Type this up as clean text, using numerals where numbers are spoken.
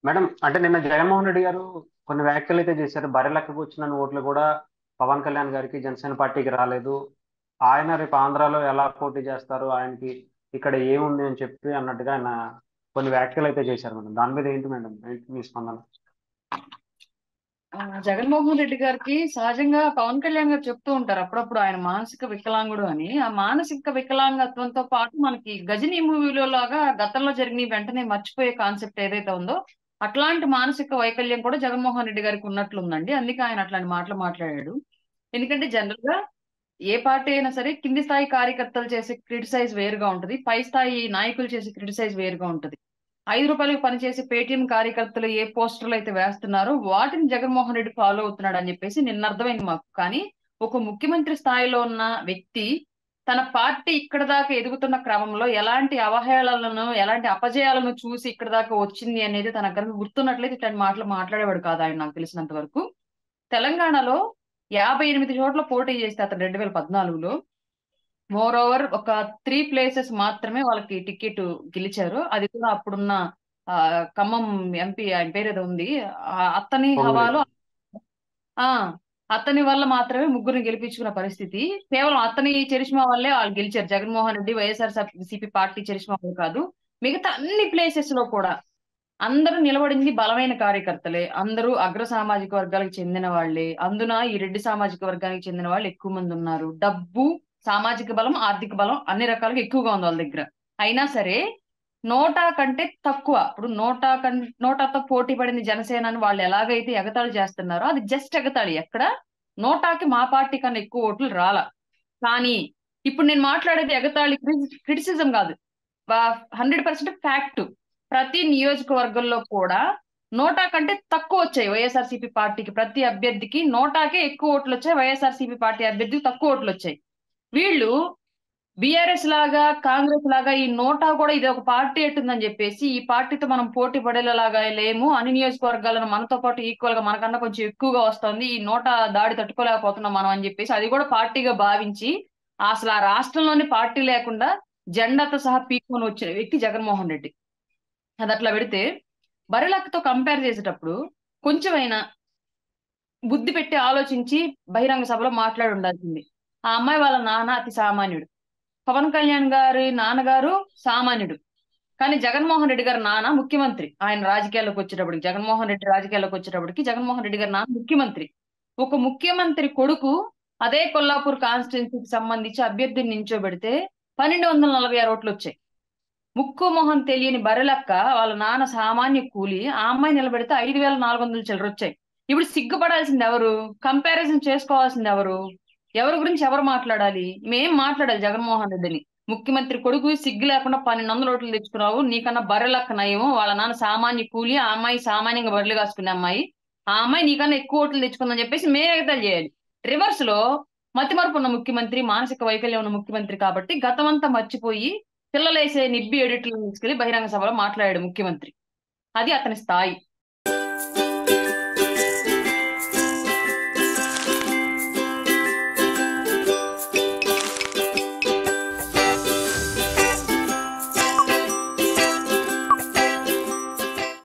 Madam, అంటే నిన్న జగన్మోహన్ రెడ్డి గారు కొన్ని వ్యాఖ్యలు అయితే చేశారు. బర్రెలెక్కకు వచ్చిన ఓట్లు కూడా పవన్ కళ్యాణ్ గారికి జనసేన పార్టీకి రాలేదు. ఆయన రేపు ఆంధ్రాలో ఎలా పోటీ చేస్తారు, ఆయనకి ఇక్కడ ఏముంది అని చెప్పి అన్నట్టుగా ఆయన కొన్ని వ్యాఖ్యలు అయితే చేశారు మేడం. దాని మీద ఏంటి మేడం, ఏంటి మీ స్పందన? జగన్మోహన్ రెడ్డి గారికి సహజంగా పవన్ కళ్యాణ్ గారు చెప్తూ ఉంటారు అప్పుడప్పుడు ఆయన మానసిక వికలాంగుడు అని. ఆ మానసిక వికలాంగత్వంతో పాటు మనకి గజనీ మూవీలో లాగా గతంలో జరిగిన వెంటనే మర్చిపోయే కాన్సెప్ట్ ఏదైతే ఉందో అట్లాంటి మానసిక వైకల్యం కూడా జగన్మోహన్ రెడ్డి గారికి ఉన్నట్లుందండి. అందుకే ఆయన అట్లాంటి మాటలు మాట్లాడాడు. ఎందుకంటే జనరల్ గా ఏ పార్టీ అయినా సరే కింది స్థాయి కార్యకర్తలు చేసే క్రిటిసైజ్ వేరుగా ఉంటది. పై స్థాయి నాయకులు చేసే క్రిటిసైజ్ వేరుగా ఉంటది. ₹5 పనిచేసే పేటీఎం కార్యకర్తలు ఏ పోస్టర్లు అయితే వేస్తున్నారో వాటిని జగన్మోహన్ రెడ్డి ఫాలో అవుతున్నాడు అని చెప్పేసి నిన్న అర్థమైంది మాకు. కానీ ఒక ముఖ్యమంత్రి స్థాయిలో ఉన్న వ్యక్తి తన పార్టీ ఇక్కడ దాకా ఎదుగుతున్న క్రమంలో ఎలాంటి అవహేళనలను, ఎలాంటి అపజయాలను చూసి ఇక్కడ దాకా వచ్చింది అనేది తనకు కనుక గుర్తున్నట్లయితే ఇట్లాంటి మాటలు మాట్లాడేవాడు కాదు ఆయన, నాకు తెలిసినంత వరకు. తెలంగాణలో 58 చోట్ల పోటీ చేస్తే అతను 2014లో మోర్ ఓవర్ ఒక 3 ప్లేసెస్ మాత్రమే వాళ్ళకి టికెట్ గెలిచారు. అది కూడా అప్పుడున్న ఖమ్మం ఎంపీ ఆయన పేరేదో ఉంది. అతని పొంగులేటి. హవాలో ఆ అతని వల్ల మాత్రమే ముగ్గురిని గెలిపించుకున్న పరిస్థితి. కేవలం అతని చరిష్మా వల్లే వాళ్ళు గెలిచారు. Jaganmohan Reddy YSR CP party charisma వల్ల కాదు. మిగతా అన్ని ప్లేసెస్ లో కూడా అందరూ నిలబడింది బలమైన కార్యకర్తలే. అందరూ అగ్ర సామాజిక వర్గాలకు చెందిన వాళ్ళే. అందున ఈ రెడ్డి సామాజిక వర్గానికి చెందిన వాళ్ళు ఎక్కువ మంది ఉన్నారు. డబ్బు, సామాజిక బలం, ఆర్థిక బలం అన్ని రకాలుగా ఎక్కువగా ఉంది వాళ్ళ దగ్గర. అయినా సరే నోటా కంటే తక్కువ. ఇప్పుడు నోటాతో పోటీ పడింది జనసేన అని వాళ్ళు ఎలాగైతే ఎగతాళి చేస్తున్నారో అది జస్ట్ ఎగతాళి. ఎక్కడ నోటాకి మా పార్టీ కన్నా ఎక్కువ ఓట్లు రాలా. కానీ ఇప్పుడు నేను మాట్లాడేది ఎగతాళి, క్రిటిసిజం కాదు. 100% ఫ్యాక్ట్. ప్రతి నియోజకవర్గంలో కూడా నోటా కంటే తక్కువ వచ్చాయి వైఎస్ఆర్సీపీ పార్టీకి. ప్రతి అభ్యర్థికి నోటాకే ఎక్కువ ఓట్లు వచ్చాయి, వైఎస్ఆర్సీపీ పార్టీ అభ్యర్థికి తక్కువ ఓట్లు వచ్చాయి. వీళ్ళు బీఆర్ఎస్ లాగా, కాంగ్రెస్ లాగా ఈ నోటా కూడా ఇది ఒక పార్టీ ఎట్టుందని చెప్పేసి ఈ పార్టీతో మనం పోటీ పడేలాగా లేము, అన్ని నియోజకవర్గాలను మనతో పాటు ఈక్వల్ గా మనకన్నా కొంచెం ఎక్కువగా వస్తుంది, ఈ నోటా దాడి తట్టుకోలేకపోతున్నాం మనం అని చెప్పేసి అది కూడా పార్టీగా భావించి అసలు ఆ రాష్ట్రంలోని పార్టీ లేకుండా జెండాతో సహా పీక్కొని వచ్చిన వ్యక్తి జగన్మోహన్ రెడ్డి. అది అట్లా పెడితే బరిలక్కతో కంపేర్ చేసేటప్పుడు కొంచెమైనా బుద్ధి పెట్టి ఆలోచించి బహిరంగ సభలో మాట్లాడి ఉండాల్సింది. ఆ అమ్మాయి వాళ్ళ నాన్న అతి సామాన్యుడు. పవన్ కళ్యాణ్ గారి నాన్నగారు సామాన్యుడు. కానీ జగన్మోహన్ రెడ్డి గారి నాన్న ముఖ్యమంత్రి. ఆయన రాజకీయాల్లోకి వచ్చేటప్పటికి, జగన్మోహన్ రెడ్డి రాజకీయాల్లోకి వచ్చేటప్పటికి జగన్మోహన్ రెడ్డి గారి నాన్న ముఖ్యమంత్రి. ఒక ముఖ్యమంత్రి కొడుకు అదే కొల్లాపూర్ కాన్స్టిట్యున్సీకి సంబంధించి అభ్యర్థిని నించోబెడితే 1246 ఓట్లు వచ్చాయి. ముక్కు మొహం తెలియని బర్రెలక్క వాళ్ళ నాన్న సామాన్య కూలి, ఆ అమ్మాయి నిలబెడితే 5400 చిల్లరొచ్చాయి. ఇప్పుడు సిగ్గుపడాల్సింది ఎవరు? కంపారిజన్ చేసుకోవాల్సింది ఎవరు? ఎవరి గురించి ఎవరు మాట్లాడాలి? మేం మాట్లాడాలి జగన్మోహన్ రెడ్డిని. ముఖ్యమంత్రి కొడుకు సిగ్గు లేకుండా 1200 ఓట్లు తెచ్చుకున్నావు, నీకన్నా బర్రెలక్క నయము, వాళ్ళ నాన్న సామాన్య కూలి, ఆ అమ్మాయి సామాన్యంగా బర్రెలు కాసుకునే అమ్మాయి, ఆ అమ్మాయి నీకన్నా ఎక్కువ ఓట్లు తెచ్చుకుందని చెప్పేసి మేము ఎగతాళి చేయాలి. రివర్స్ లో మతిమరుపు ఉన్న ముఖ్యమంత్రి, మానసిక వైకల్యం ఉన్న ముఖ్యమంత్రి కాబట్టి గతమంతా మర్చిపోయి పిల్లలేసే నిబ్బి ఎడిట్లను తీసుకెళ్లి బహిరంగ సభలో మాట్లాడాడు ముఖ్యమంత్రి. అది అతని స్థాయి.